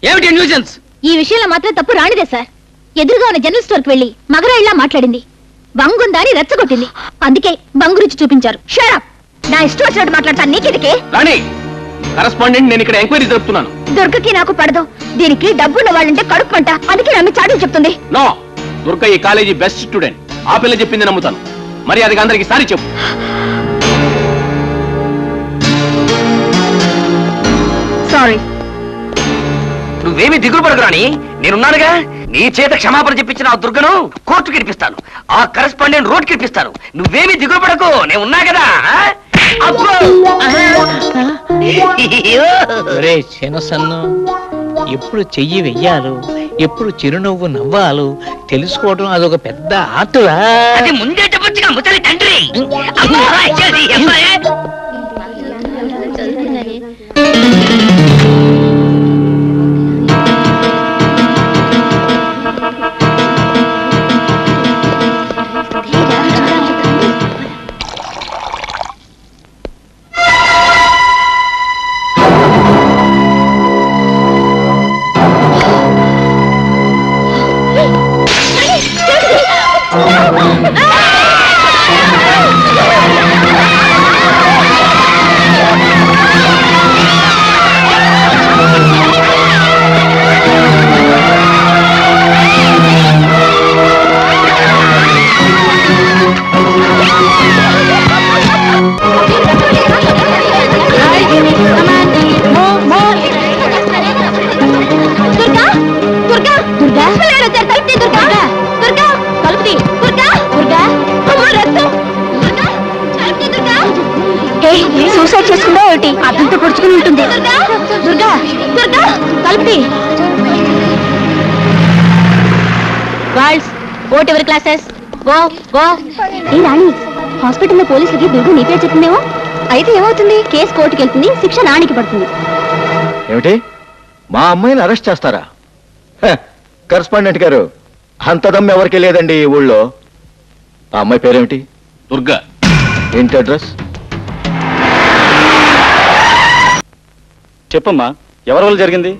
ఏమిటి న్యూజెన్స్? ఈ విషయంలో మాత్రం తప్పు రానిదే సార్. ఎదురుగా ఉన్న జనరల్ స్టోర్ కి వెళ్లి మగరాయిలా మాట్లాడింది, బంగుందాని రెచ్చగొట్టింది. అందుకే బంగు రుచి చూపించారు. Shut up. నా ఇష్టం వచ్చినట్టు మాట్లాడతాను. నీకెదికే రాణి, కరెస్పాండెంట్ నేను ఇక్కడ ఎంక్వైరీ జరుపుతున్నాను. దుర్గకి నాకు పడదు. దీనికి డబ్బున్న వాళ్ళంటే కడుపుమంట. అందుకే నమ్మి చాటులు చెప్తుంది. నో, దుర్గ ఈ కాలేజీ బెస్ట్ స్టూడెంట్. ఆ పిల్ల చెప్పింది నమ్ముతాను. మరి అది అందరికి సారీ చెప్పు. సారీ. నువ్వేమి దిగులు పడకు రాణి, నేనున్నానుగా. నీ చేత క్షమాపణ చెప్పించిన ఆ దుర్గను కోర్టుకి ఇప్పిస్తాను, ఆ కరెస్పాండెంట్ రోడ్కి ఇప్పిస్తాను. నువ్వేమి దిగులు పడకు, నేను ఉన్నా కదా. చిన్నసన్ను, ఎప్పుడు చెయ్యి వెయ్యాలు, ఎప్పుడు చిరునవ్వు నవ్వాలు తెలుసుకోవడం అదొక పెద్ద ఆటలా. అది ముందే చెప్పొచ్చుగా ముసలి తండ్రి. సూసైడ్ చేసుకుందా ఒకటి అర్థంతో పొడుచుకుని ఉంటుంది. దుర్గా, దుర్గా కలుపుతి. Girls, go to your classes. Go go. ఏ రాణి, హాస్పిటల్లో పోలీసులకి దుర్గా నీ పేరు చెప్పిందేమో. అయితే ఏమవుతుంది? కేసు కోర్టుకి వెళ్తుంది, శిక్ష నానికి పడుతుంది. ఏమిటి, మా అమ్మాయిని అరెస్ట్ చేస్తారా? కరెస్పాండెంట్ గారు, అంత దమ్ము ఎవరికి లేదండి ఈ ఊళ్ళో. ఆ అమ్మాయి పేరేమిటి? దుర్గా. ఏంటి అడ్రస్? చెప్పమ్మా, ఎవరి వల్ల జరిగింది?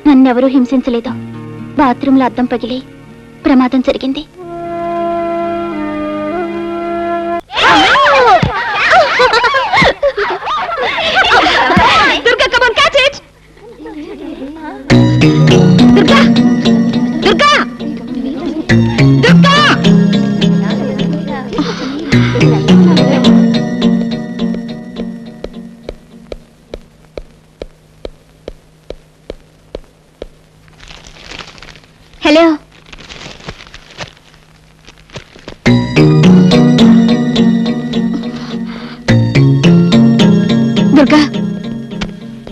నన్నెవరూ హింసించలేదు. బాత్రూంలో అద్దం పగిలి ప్రమాదం జరిగింది. Durga, come on, catch it. Durga, Durga, Durga. Hello, Durga,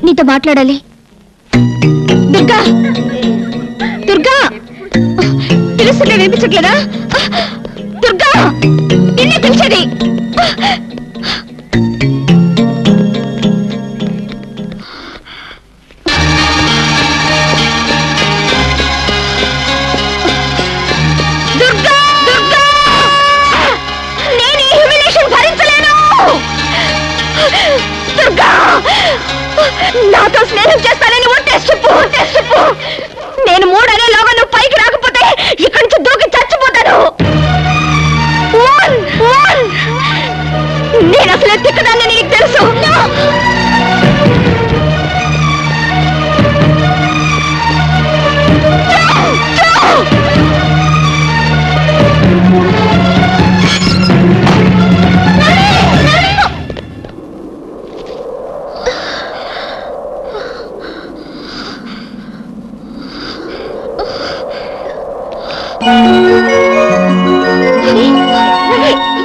నీతో మాట్లాడాలి. దుర్గా, దుర్గా, పిలుస్తుంటే వినిపించట్లేదా? దుర్గా, నిన్నే పిలిచేది. దుర్గా, దుర్గా, నేను ఈ హ్యూమిలేషన్ భరించలేను. దుర్గా, నాతో స్నేహం చేస్తానని ఒట్టేసి చెప్పు, ఒట్టేసి చెప్పు. నేను 3 అనేలాగా నువ్వు పైకి రాకపోతే ఇక్కడి నుంచి దూకి చచ్చిపోతాను. నేను అసలు తిక్కదాన్ని నీకు తెలుసు.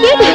ఏంటి